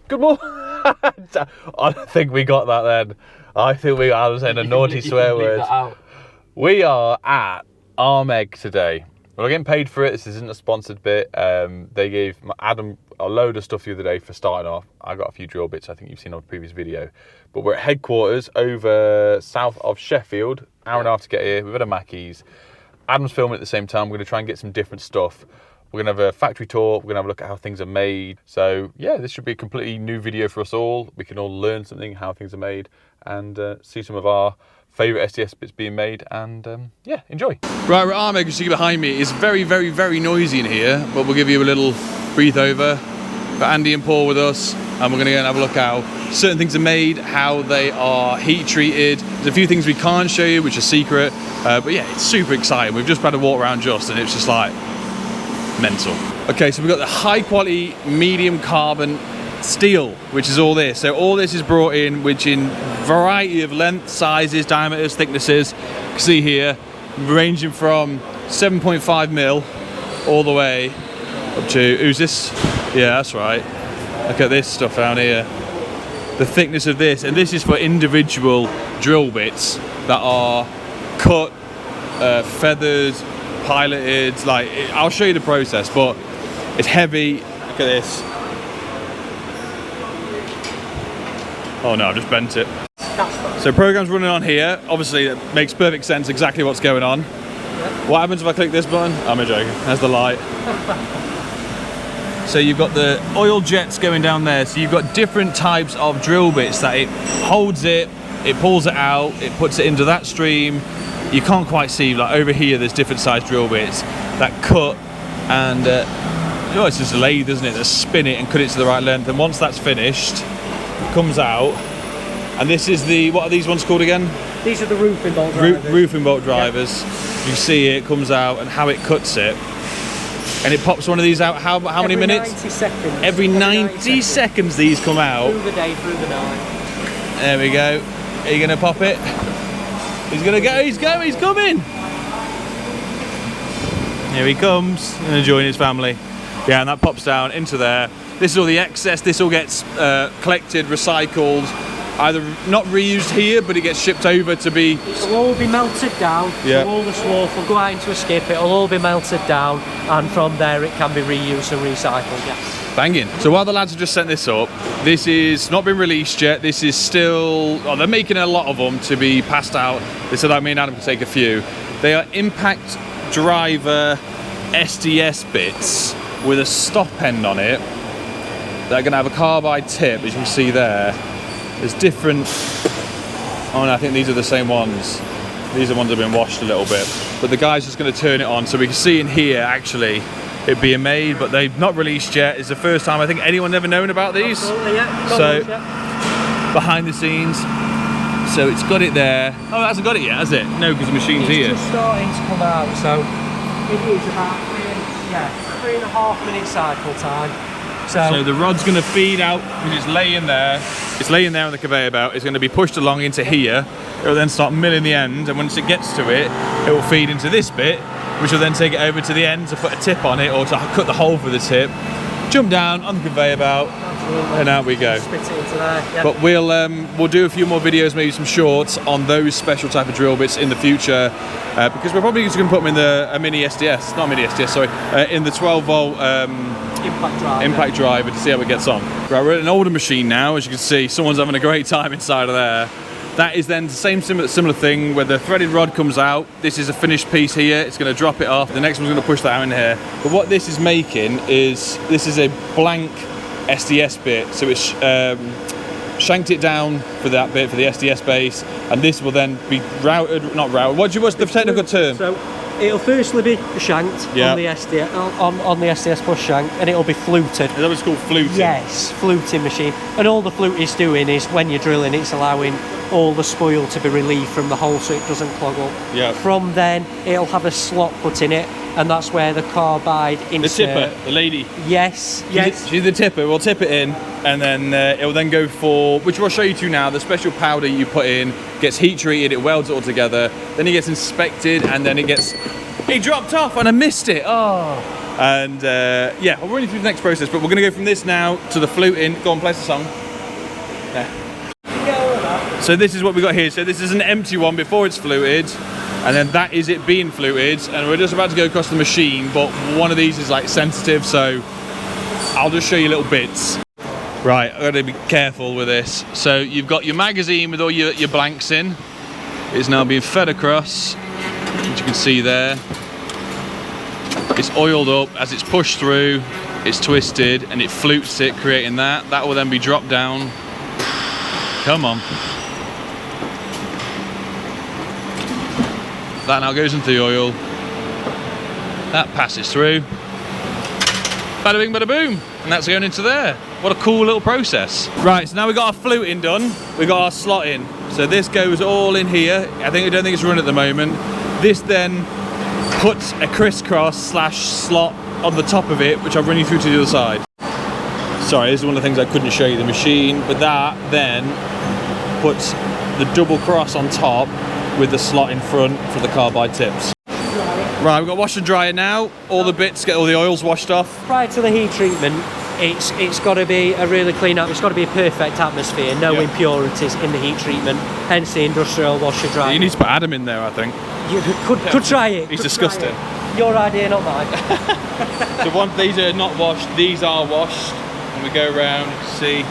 Good morning. I think we got that then. I was saying a naughty swear word. We are at Armeg today. We're not getting paid for it. This isn't a sponsored bit. They gave Adam a load of stuff the other day for starting off. I got a few drill bits I think you've seen on a previous video. But we're at headquarters over south of Sheffield. Hour and a half to get here. We've had a Mackey's. Adam's filming at the same time. We're going to try and get some different stuff. We're going to have a factory tour. We're going to have a look at how things are made. So yeah, this should be a completely new video for us all. We can all learn something, how things are made, and see some of our favourite SDS bits being made, and yeah, enjoy. Right, we're at Armeg, as you see behind me. It's very, very, very noisy in here, but we'll give you a little breathe over. Got Andy and Paul with us, and we're going to go and have a look how certain things are made, how they are heat treated. There's a few things we can't show you, which are secret, but yeah, it's super exciting. We've just had a walk around just, and it's just like mental. Okay, so we've got the high quality medium carbon steel, which is all this. So all this is brought in, which in variety of lengths, sizes, diameters, thicknesses. You can see here, ranging from 7.5 mil all the way up to, who's this? Yeah, that's right. Look at this stuff down here. The thickness of this, and this is for individual drill bits that are cut, feathered, piloted. Like, I'll show you the process, but it's heavy. Look at this. Oh no, I've just bent it. So program's running on here. Obviously it makes perfect sense exactly what's going on. Yep. What happens if I click this button? I'm joking. There's the light. So you've got the oil jets going down there. So you've got different types of drill bits that it holds it pulls it out, it puts it into that stream. You can't quite see, like over here there's different size drill bits that cut, and oh, it's just a lathe, isn't it, that spin it and cut it to the right length, and once that's finished it comes out, and this is the, what are these ones called again? These are the roofing bolt drivers. Roofing bolt drivers. Yep. You see it comes out and how it cuts it, and it pops one of these out how many minutes? 90 seconds. Every 90 seconds these come out. Through the day, through the night. There we go. Are you going to pop it? He's going to go, he's coming! Here he comes, going to join his family. Yeah, and that pops down into there. This is all the excess, this all gets collected, recycled, either not reused here, but it gets shipped over to be... It'll all be melted down, yeah. So all the swarf will go out into a skip, it'll all be melted down, and from there it can be reused and recycled, yeah. Banging. So while the lads have just sent this up, this is not been released yet. This is still, well, they're making a lot of them to be passed out. They said that me and Adam can take a few. They are impact driver SDS bits with a stop end on it. They're going to have a carbide tip, as you can see there. There's different, oh no, I think these are the same ones. These are the ones that have been washed a little bit. But the guy's just going to turn it on, so we can see in here actually it being made, but they've not released yet. It's the first time I think anyone's ever known about these. Absolutely, yeah. So behind the scenes, so it's got it there. Oh, it hasn't got it yet, has it? No, because the machine's here. It's just starting to come out, so it is about 3.5 minute cycle time. So the rod's going to feed out, because it's laying there. It's laying there on the conveyor belt. It's going to be pushed along into here. It will then start milling the end, and once it gets to it, it will feed into this bit, which will then take it over to the end to put a tip on it, or to cut the hole for the tip, jump down on the conveyor belt, and out we go. Spit it into there, yeah. But we'll do a few more videos, maybe some shorts on those special type of drill bits in the future, because we're probably just going to put them in the mini SDS, not mini SDS, sorry, in the 12 volt impact driver to see how it gets on. Right, we're at an older machine now, as you can see. Someone's having a great time inside of there. That is then the same similar thing where the threaded rod comes out. This is a finished piece here. It's going to drop it off. The next one's going to push that out in here. But what this is making is, this is a blank SDS bit. So it's shanked it down for that bit, for the SDS base. And this will then be routed, not routed. What's the technical term? So it'll firstly be shanked on the SDS, on the SDS push shank, and it'll be fluted. Is that what it's called, fluting? Yes, fluting machine. And all the flute is doing is, when you're drilling, it's allowing all the spoil to be relieved from the hole so it doesn't clog up. Yeah. From then, it'll have a slot put in it, and that's where the carbide insert... The tipper, the lady. Yes. She's the tipper. We'll tip it in, and then it will then go for, which we'll show you to now, the special powder you put in, gets heat treated, it welds it all together, then it gets inspected, and then it gets... It dropped off and I missed it. Oh. And yeah, I'll run you through the next process, but we're going to go from this now to the fluting. Go on, play the song. Yeah. So this is what we got here. So this is an empty one before it's fluted, and then that is it being fluted, and we're just about to go across the machine, but one of these is like sensitive, so I'll just show you little bits. Right, I've got to be careful with this. So you've got your magazine with all your blanks in. It's now being fed across, which you can see there. It's oiled up. As it's pushed through, it's twisted and it flutes it, creating that. That will then be dropped down. Come on. That now goes into the oil. That passes through. Bada bing, bada boom. And that's going into there. What a cool little process. Right, so now we've got our fluting done. We've got our slotting. So this goes all in here. I don't think it's run at the moment. This then puts a crisscross slash slot on the top of it, which I'll run you through to the other side. Sorry, this is one of the things I couldn't show you, the machine, but that then puts the double cross on top with the slot in front for the carbide tips. Right, we've got wash and dryer now. All the bits, get all the oils washed off. Prior to the heat treatment, it's got to be a really clean up. It's got to be a perfect atmosphere, no impurities in the heat treatment. Hence the industrial wash and dryer. You need to put Adam in there, I think. You could try it. He's disgusting. Your idea, not mine. So once these are not washed, these are washed, and we go around, see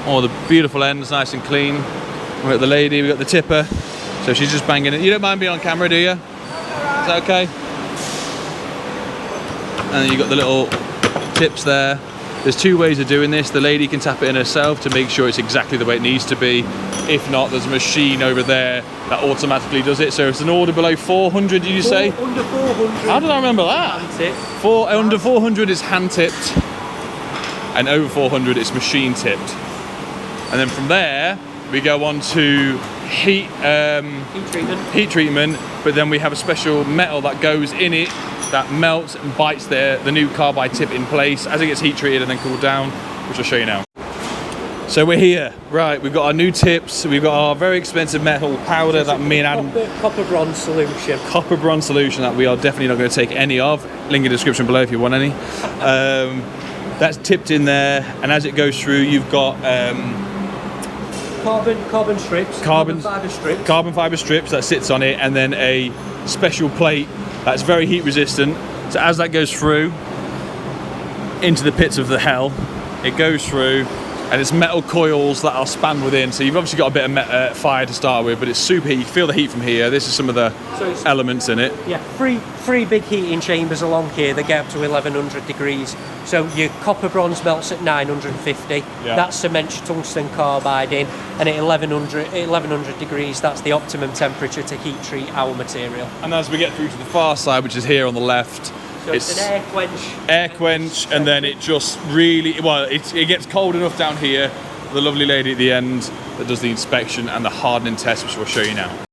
all the beautiful ends, nice and clean. We've got the lady, we've got the tipper, so she's just banging it. You don't mind being on camera, do you? Is that okay? And then you've got the little tips there. There's two ways of doing this. The lady can tap it in herself to make sure it's exactly the way it needs to be. If not, there's a machine over there that automatically does it. So if it's an order below 400, did you say? Under 400. How did I remember that? Under 400 is hand tipped, and over 400 it's machine tipped. And then from there, we go on to heat treatment, but then we have a special metal that goes in it that melts and bites the new carbide tip in place as it gets heat treated and then cooled down, which I'll show you now. So we're here, right, we've got our new tips, we've got our very expensive metal powder that me and Adam... Copper bronze solution. Copper bronze solution that we are definitely not going to take any of. Link in the description below if you want any. That's tipped in there, and as it goes through, you've got... Carbon strips. Carbon fibre strips. Carbon fibre strips that sits on it, and then a special plate that's very heat resistant. So as that goes through into the pits of the hell, it goes through, and it's metal coils that are spanned within. So you've obviously got a bit of fire to start with, but it's super heat. You can feel the heat from here. This is some of the elements in it. Yeah, three big heating chambers along here. They get up to 1100 degrees. So your copper bronze melts at 950. Yeah. That's cement tungsten carbide in, and at 1100 degrees, that's the optimum temperature to heat treat our material. And as we get through to the far side, which is here on the left, so it's an air quench. Air quench, and then it just really, well, it gets cold enough down here. The lovely lady at the end that does the inspection and the hardening test, which we'll show you now.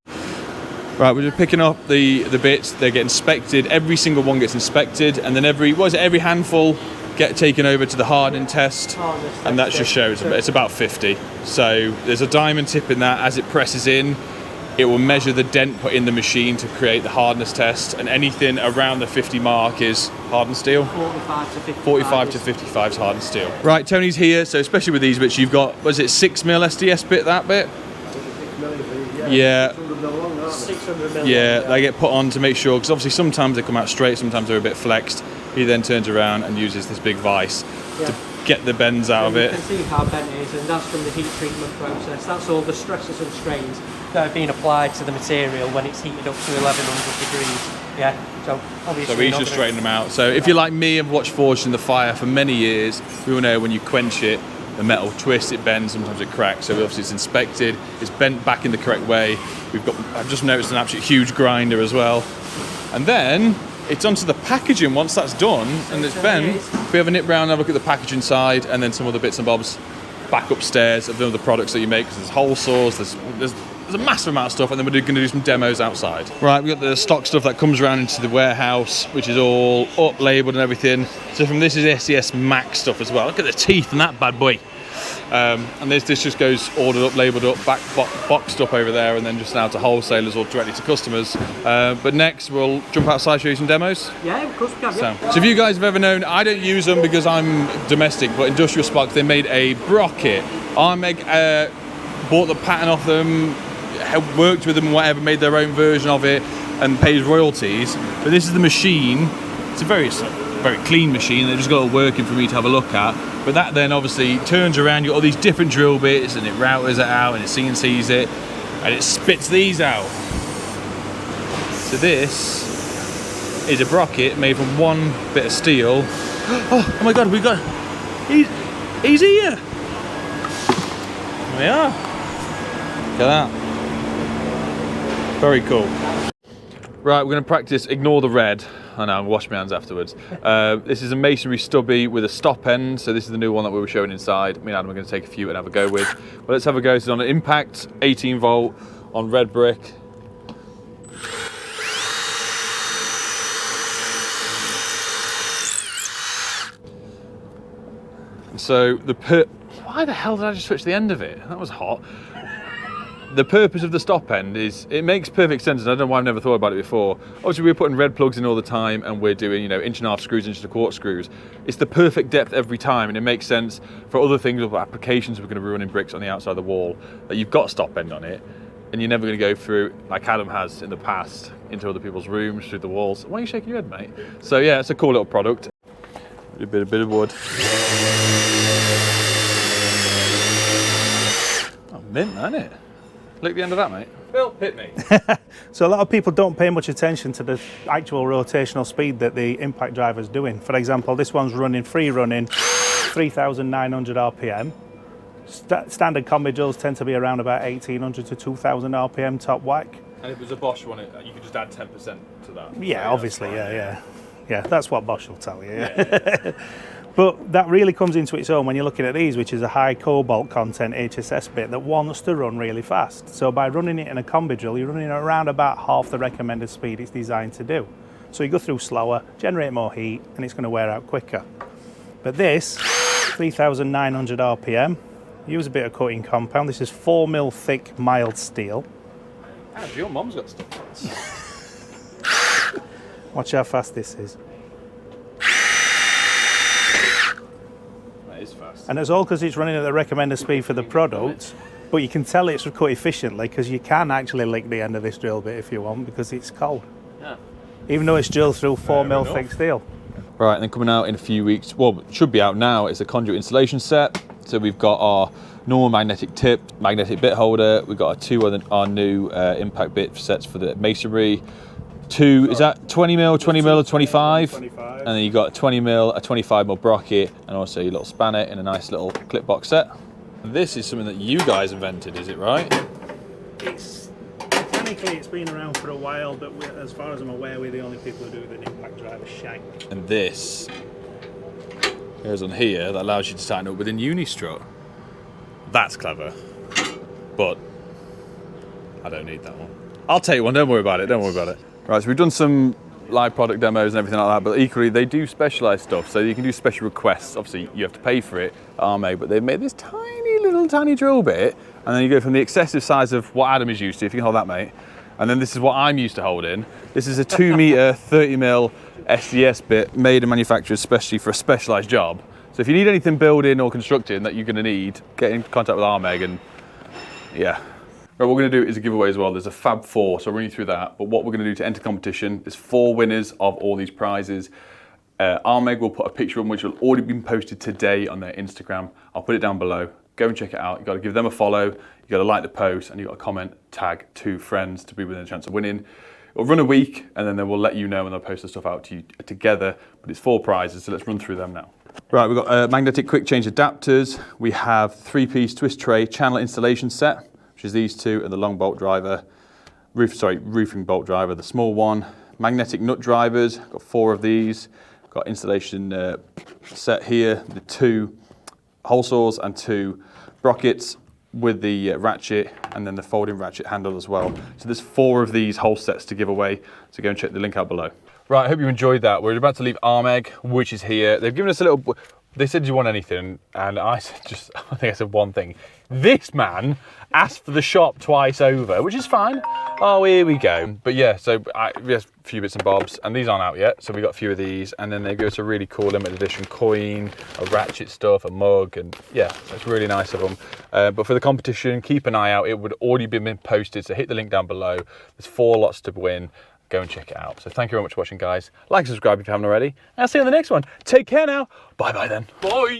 Right, we're just picking up the bits. They get inspected. Every single one gets inspected, and then every handful get taken over to the hardening test, and that just shows it's about 50. So there's a diamond tip in that. As it presses in, it will measure the dent put in the machine to create the hardness test, and anything around the 50 mark is hardened steel. 45 to 55 is hardened steel. Right, Tony's here, so especially with these bits, you've got, was it 6mm SDS bit, that bit? Yeah. 600 mil. Yeah, they get put on to make sure, because obviously sometimes they come out straight, sometimes they're a bit flexed. He then turns around and uses this big vise to get the bends out of it. You can see how bent it is, and that's from the heat treatment process. That's all the stresses and strains that are being applied to the material when it's heated up to 1100 degrees. Yeah, so obviously. So we just straighten them out. So if you're like me and watched Forged in the Fire for many years, we will know when you quench it, the metal twists, it bends, sometimes it cracks. So obviously it's inspected, it's bent back in the correct way. I've just noticed an absolute huge grinder as well. And then it's onto the packaging once that's done and it's bent. If we have a nip round and have a look at the packaging side, and then some other bits and bobs back upstairs of the other products that you make, because there's hole saws, there's a massive amount of stuff, and then we're going to do some demos outside. Right, we've got the stock stuff that comes around into the warehouse, which is all up labelled and everything. So from this is SES Max stuff as well. Look at the teeth and that bad boy. And this just goes ordered up, labelled up, boxed up over there, and then just now to wholesalers or directly to customers. But next we'll jump outside, show you some demos. Yeah, of course we can. Yeah. So if you guys have ever known, I don't use them because I'm domestic, but Industrial Sparks, they made a Brocket. Armeg bought the patent off them, worked with them and whatever, made their own version of it and pays royalties. But this is the machine. It's a very clean machine. They just got it working for me to have a look at. But that then obviously turns around, you've got all these different drill bits and it routers it out and it CNCs it and it spits these out. So this is a Brocket made from one bit of steel. Oh my God, he's here. There we are. Look at that. Very cool. Right, we're going to practice ignore the red. I know, I'll wash my hands afterwards. This is a masonry stubby with a stop end. So this is the new one that we were showing inside. Me and Adam are going to take a few and have a go with. But let's have a go. This is on an impact, 18 volt on red brick. And so why the hell did I just switch the end of it? That was hot. The purpose of the stop end is, it makes perfect sense, and I don't know why I've never thought about it before. Obviously we're putting red plugs in all the time and we're doing, you know, 1.5 screws, 1.25 screws. It's the perfect depth every time, and it makes sense for other things, or applications we're going to be running bricks on the outside of the wall, that you've got a stop end on it, and you're never going to go through, like Adam has in the past, into other people's rooms, through the walls. Why are you shaking your head, mate? So yeah, it's a cool little product. A bit of wood. Oh, mint, isn't it? Look at the end of that, mate. Phil, hit me. So a lot of people don't pay much attention to the actual rotational speed that the impact driver is doing. For example, this one's free running 3,900 RPM. Standard combi drills tend to be around about 1,800 to 2,000 RPM top whack. And if it was a Bosch one, you could just add 10% to that. Yeah, so obviously, yeah. That's what Bosch will tell you. Yeah. But that really comes into its own when you're looking at these, which is a high cobalt content HSS bit that wants to run really fast. So by running it in a combi drill, you're running around about half the recommended speed it's designed to do. So you go through slower, generate more heat, and it's going to wear out quicker. But this, 3,900 RPM, use a bit of coating compound. This is 4mm thick mild steel. Your mum's got stuff. Watch how fast this is. Fast. And it's all because it's running at the recommended speed for the product, but you can tell it's cut efficiently because you can actually lick the end of this drill bit if you want, because it's cold. Yeah. Even though it's drilled through 4mm thick steel. Right, and then coming out in a few weeks, well, it should be out now, it's a conduit installation set. So we've got our normal magnetic tip, magnetic bit holder, we've got our new impact bit sets for the masonry. Is that 20mm, 20mm or 25? 25. And then you've got a 20mm, a 25mm Brocket, and also your little spanner in a nice little clip box set. And this is something that you guys invented, is it right? Mechanically it's been around for a while, but as far as I'm aware, we're the only people who do it with an impact driver shank. And this goes on here that allows you to tighten up with a uni-strut. That's clever, but I don't need that one. I'll take one, don't worry about it, Right, so we've done some live product demos and everything like that, but equally they do specialised stuff, so you can do special requests. Obviously you have to pay for it at Armeg, but they've made this tiny drill bit, and then you go from the excessive size of what Adam is used to, if you can hold that, mate, and then this is what I'm used to holding. This is a 2m 30mm SDS bit made and manufactured especially for a specialised job. So if you need anything building or constructing that you're going to need, get in contact with Armeg, and yeah. Right, what we're going to do is a giveaway as well. There's a Fab 4, so I'll run you through that. But what we're going to do to enter competition, there's 4 winners of all these prizes. Armeg will put a picture on which will already been posted today on their Instagram. I'll put it down below. Go and check it out. You've got to give them a follow, you've got to like the post, and you've got to comment, tag 2 friends to be within a chance of winning. It'll run a week, and then they will let you know when they'll post the stuff out to you together. But it's 4 prizes, so let's run through them now. Right, we've got magnetic quick change adapters. We have 3-piece twist tray channel installation set, which is these 2, and the long bolt driver, roofing bolt driver, the small one. Magnetic nut drivers, got 4 of these. Got installation set here, the 2 hole saws and 2 Brockets with the ratchet, and then the folding ratchet handle as well. So there's 4 of these whole sets to give away, so go and check the link out below. Right, I hope you enjoyed that. We're about to leave Armeg, which is here. They've given us a little, they said, do you want anything? And I said I think I said one thing. This man asked for the shop twice over, which is fine. Oh, here we go. But yeah, so we have a few bits and bobs, and these aren't out yet. So we got a few of these, and then they give us a really cool limited edition coin, a ratchet stuff, a mug, and yeah, it's really nice of them. But for the competition, keep an eye out. It would already been posted, so hit the link down below. There's 4 lots to win. Go and check it out. So thank you very much for watching, guys. Like and subscribe if you haven't already. And I'll see you on the next one. Take care now. Bye-bye then. Bye.